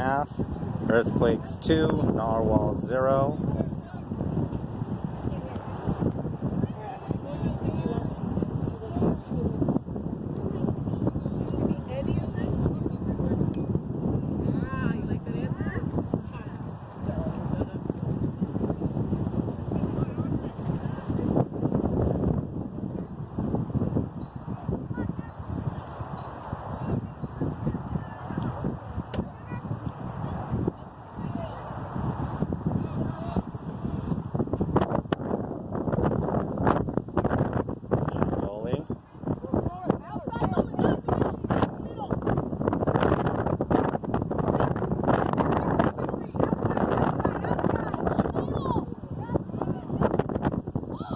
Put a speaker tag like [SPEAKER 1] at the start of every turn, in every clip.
[SPEAKER 1] 1.5. Earthquakes 2. Narwhal 0.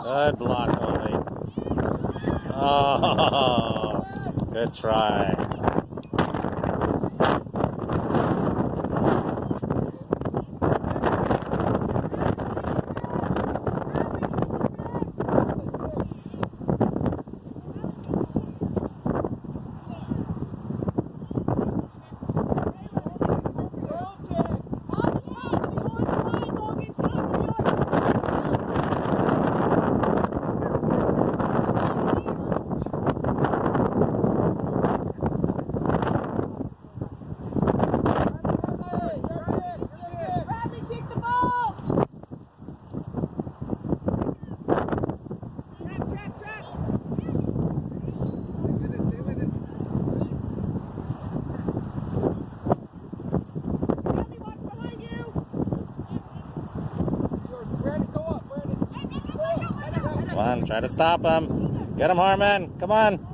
[SPEAKER 1] Good block, goalie. Oh, good try. Come on, try to stop him. Get him, Harmon. Come on.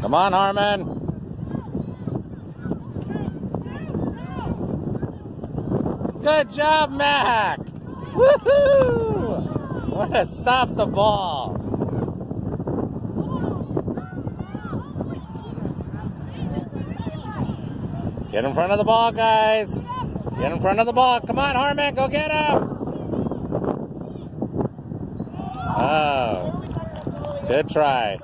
[SPEAKER 1] Come on, Harmon. Good job, Mac. Woohoo! Way to stop the ball. Get in front of the ball, guys. Get in front of the ball. Come on, Harmon. Go get him. Oh, good try.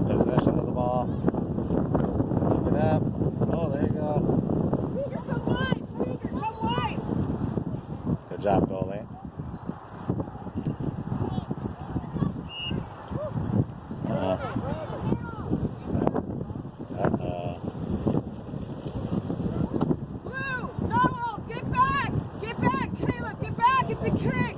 [SPEAKER 1] Possession of the ball. Keep it up. Oh, there you go. Good job, goalie.
[SPEAKER 2] No, get back! Get back, Caleb! Get back! It's a kick!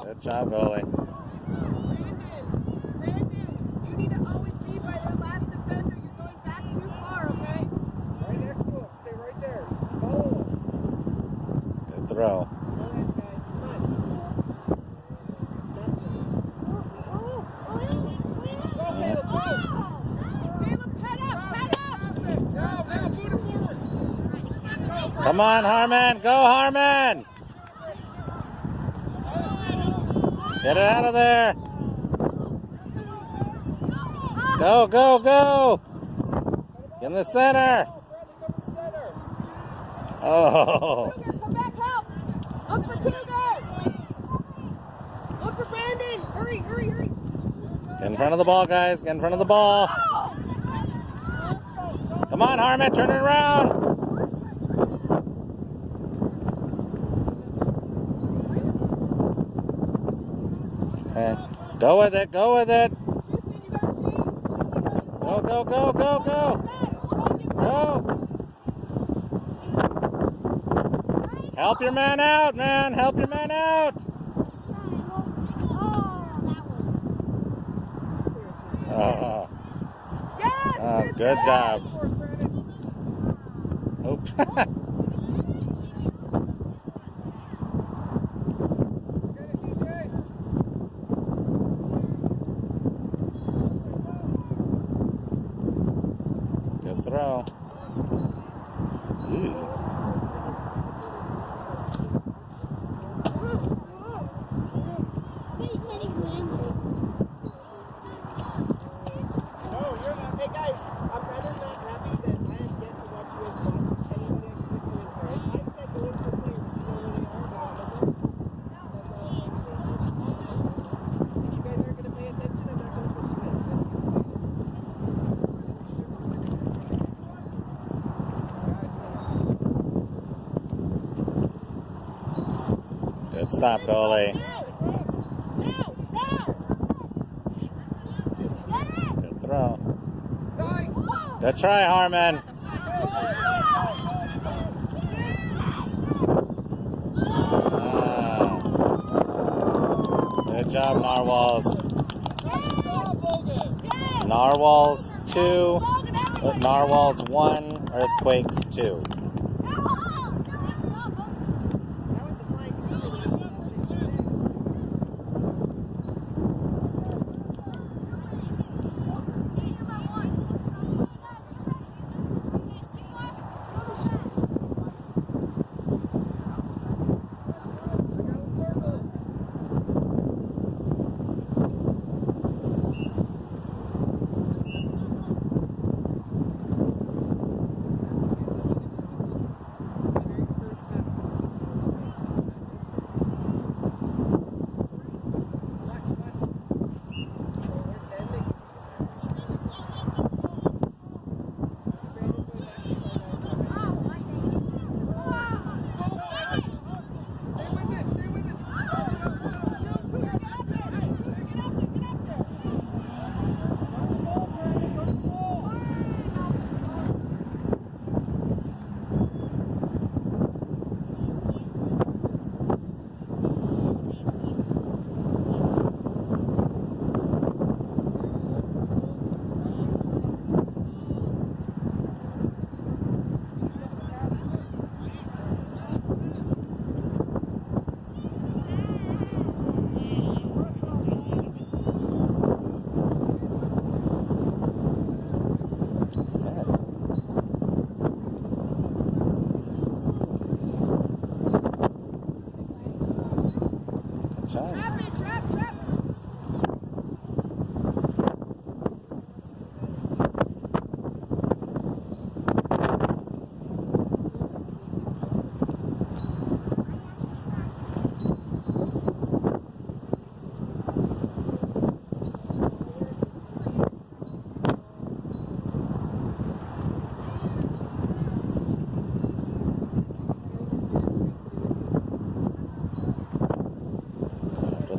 [SPEAKER 1] Good job, goalie.
[SPEAKER 2] Brandon, you need to always be by the last defender. You're going back to
[SPEAKER 1] throw. Come on, Harmon. Go, Harmon. Get it out of there. Go, go, go. Get in the center. Oh.
[SPEAKER 2] Come back, help. Look for Cougar. Look for Brandon. Hurry, hurry, hurry.
[SPEAKER 1] Get in front of the ball, guys. Get in front of the ball. Come on, Harmon. Turn it around. Okay. Go with it. Go with it. Go, go, go, go, go. Go. Help your man out, man. Help your man out. Oh,
[SPEAKER 2] Yes.
[SPEAKER 1] good job. Oops. Good throw. Ooh.
[SPEAKER 2] Hey guys, I'm rather not happy that I get to watch you guys watch any of the extracurricular. I said go in for players, you know where they are. If you guys aren't going to pay attention, I'm not going to push you in.
[SPEAKER 1] Good stop, goalie. Good throw. Good try, Harmon. Good job, Narwhals. Narwhals 2, Narwhals 1, Earthquakes 2.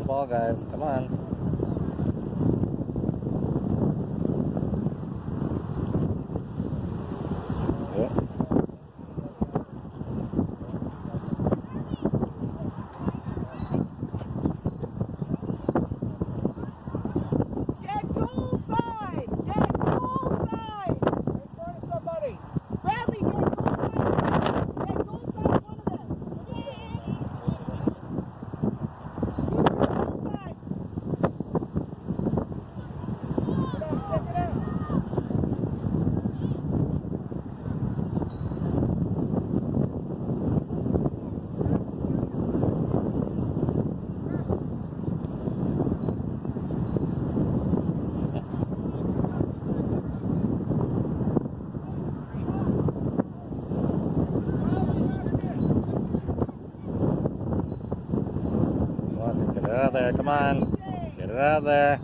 [SPEAKER 1] Ball, guys. Come on. Yeah.
[SPEAKER 2] Get goal side! Get goal side! In front of somebody! Bradley, get goal side! Get goal side, one of them!
[SPEAKER 1] of there. Come on. Get it out of there.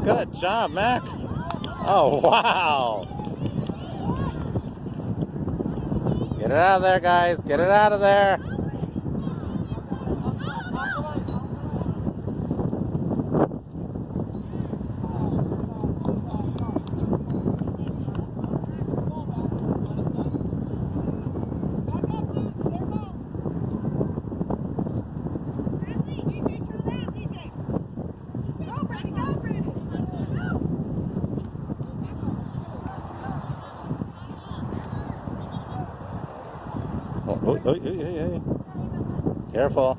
[SPEAKER 1] Good job, Mac. Oh, wow. Get it out of there, guys. Get it out of there. Oh. Careful.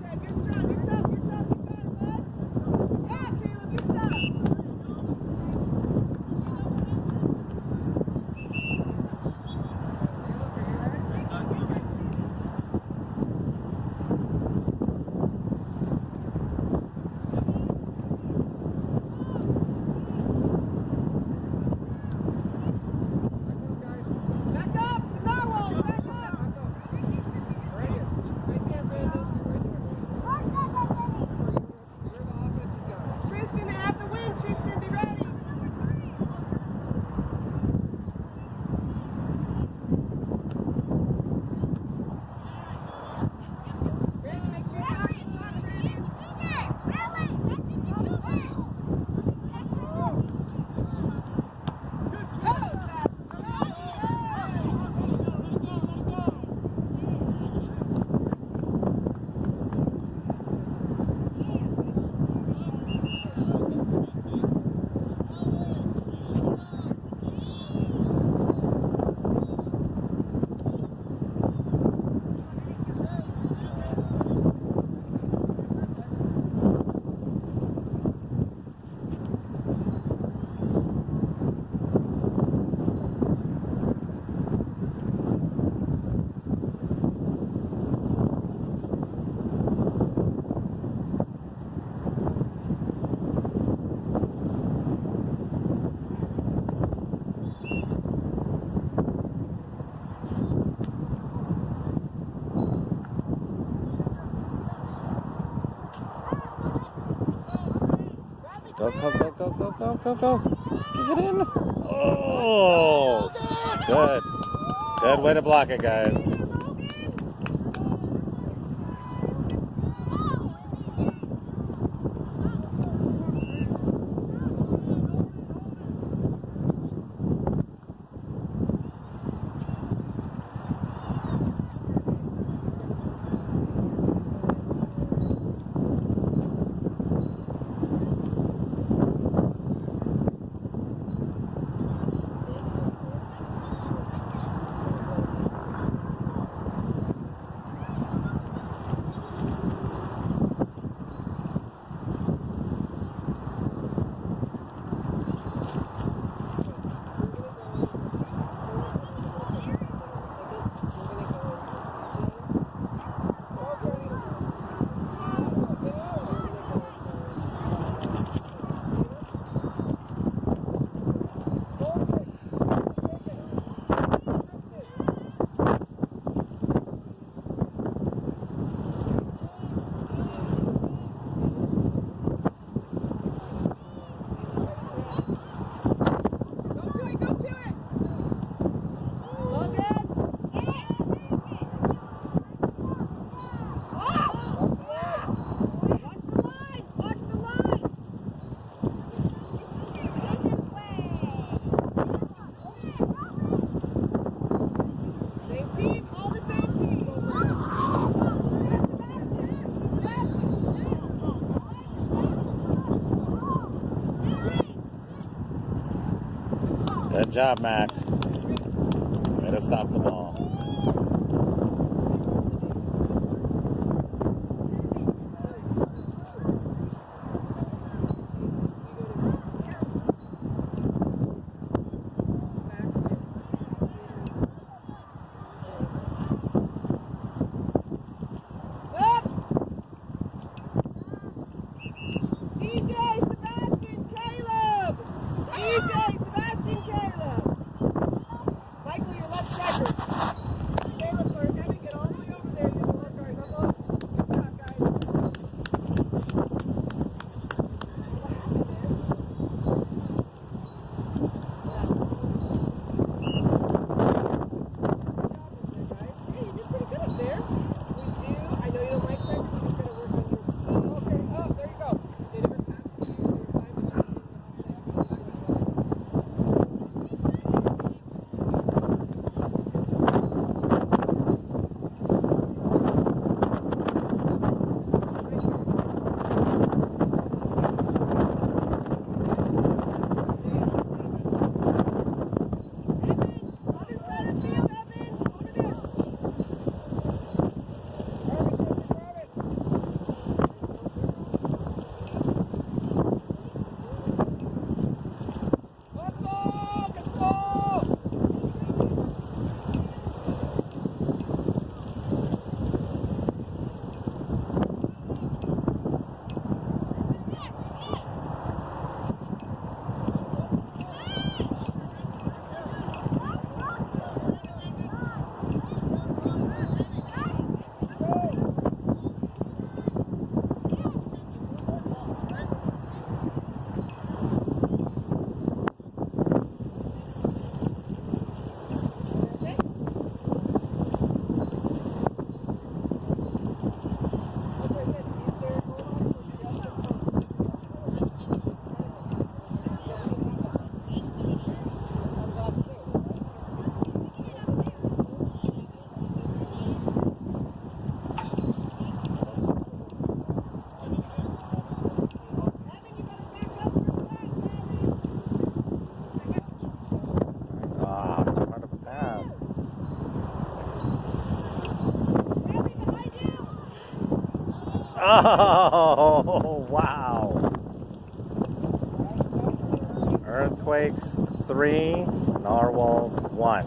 [SPEAKER 1] Go. Kick it in. Oh, good. Good way to block it, guys. Good job, Mac. Way to stop the ball.
[SPEAKER 2] Michael, your left striker.
[SPEAKER 1] Oh, wow. Earthquakes 3, narwhals 1.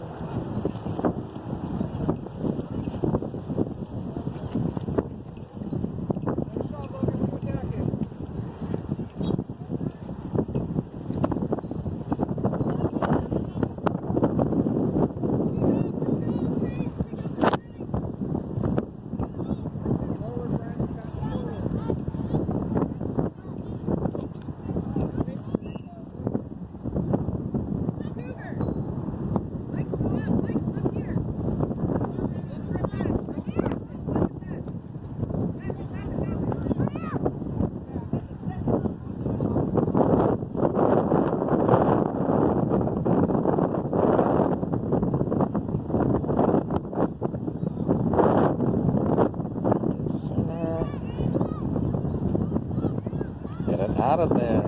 [SPEAKER 1] Get it out of there.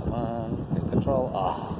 [SPEAKER 1] Come on, take control. Ah.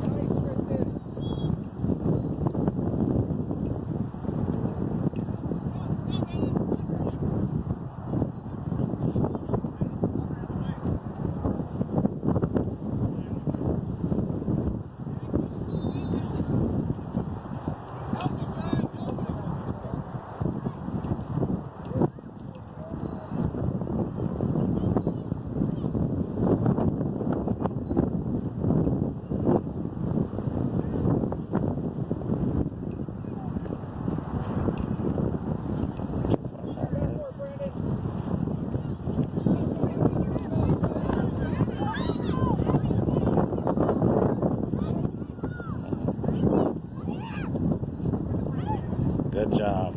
[SPEAKER 1] Good job.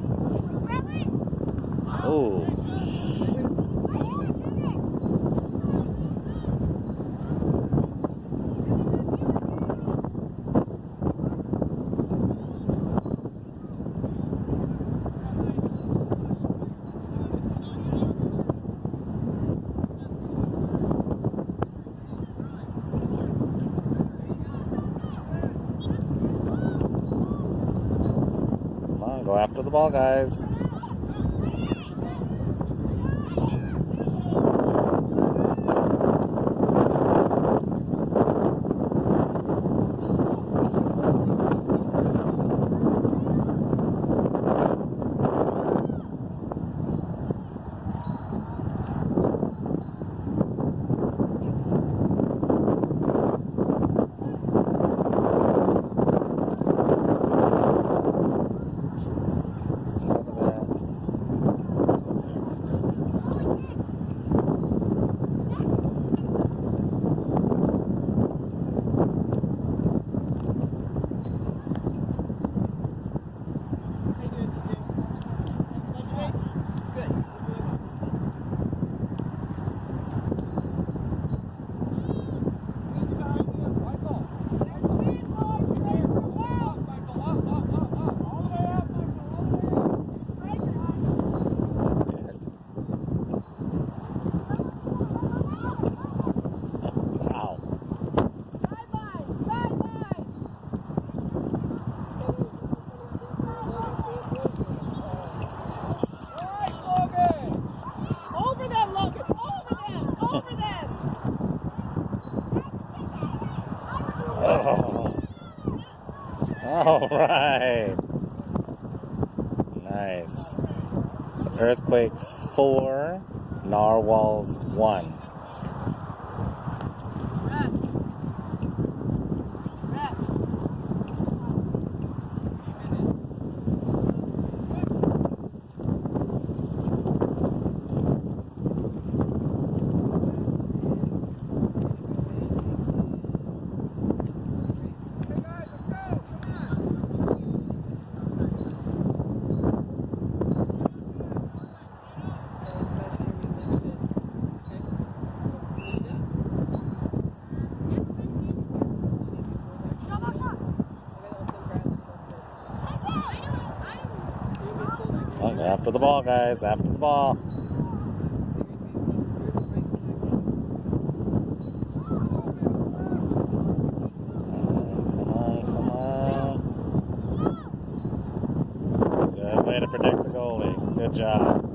[SPEAKER 1] Oh. Come on, go after the ball, guys. Oh. All right. Nice. So earthquakes 4, narwhals 1. After the ball, guys. After the ball. Come on. Good way to protect the goalie. Good job.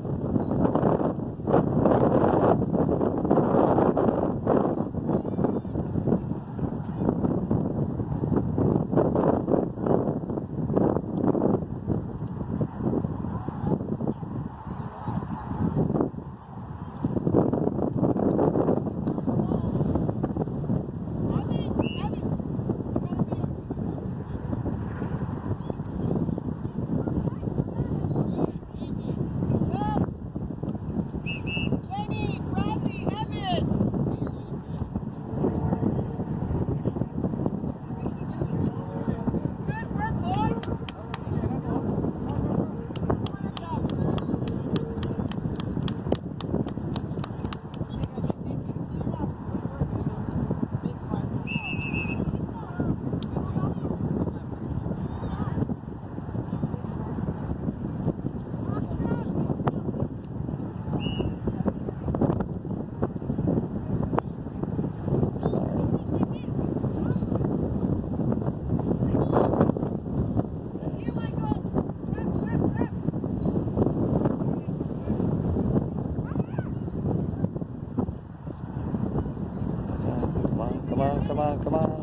[SPEAKER 1] Come on.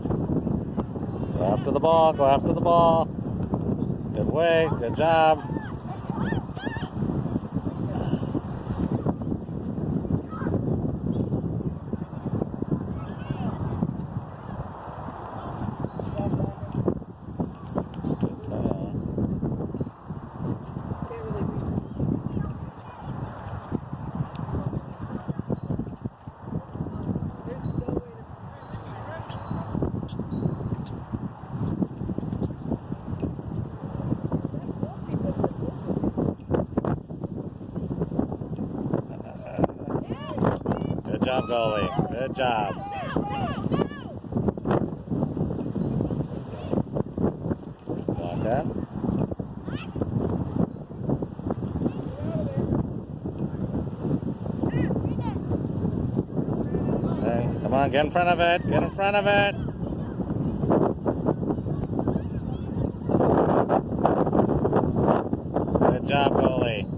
[SPEAKER 1] Go after the ball. Good way, good job. Good job, goalie. Good job. Block that. Okay, come on, get in front of it. Get in front of it. Good job, goalie.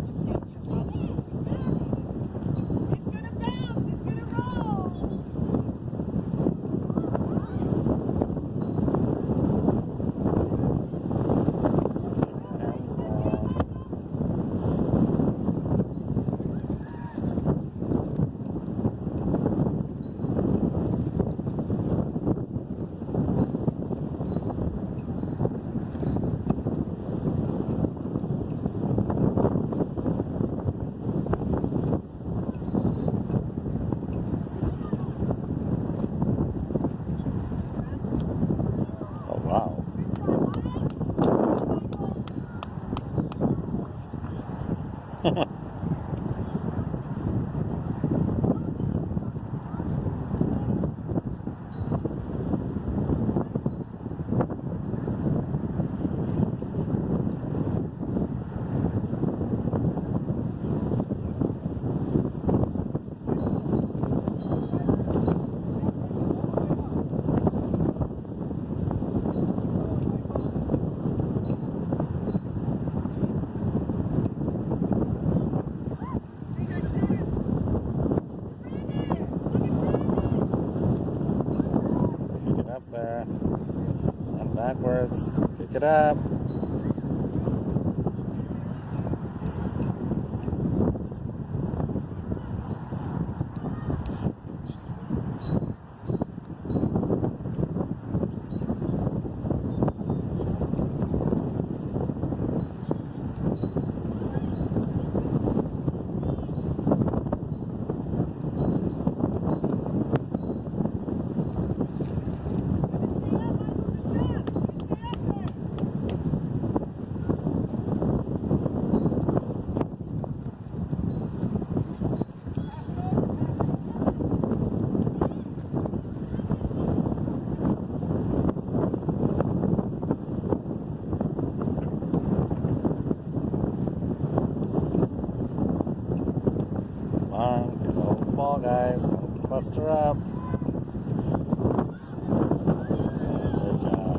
[SPEAKER 1] There and backwards, pick it up. Cluster up. Good job.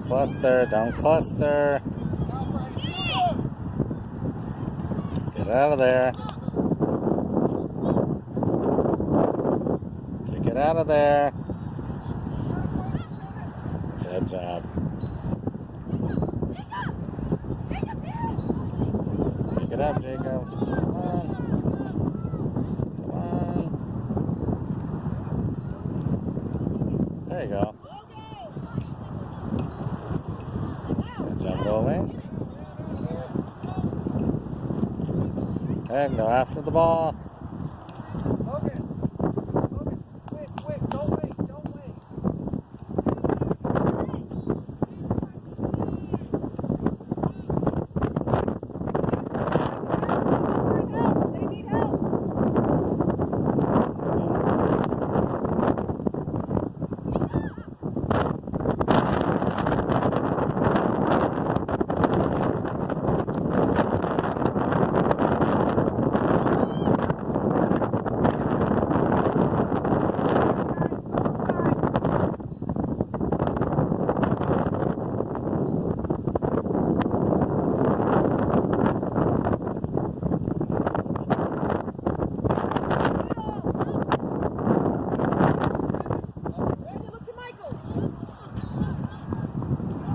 [SPEAKER 1] Cluster, don't cluster. Get out of there. Get out of there. Good job. Pick it up, Jacob. Come on. Come on. There you go. Good job rolling. And go after the ball.
[SPEAKER 2] Okay. Wait. Don't wait. They need help.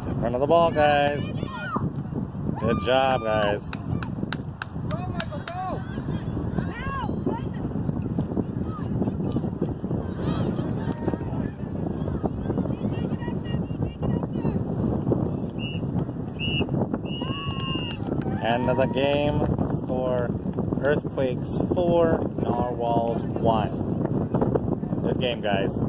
[SPEAKER 1] In front of the ball, guys. Good job, guys.
[SPEAKER 2] Go, Michael, go!
[SPEAKER 1] End of the game. Score: Earthquakes 4, Narwhals 1. Good game, guys.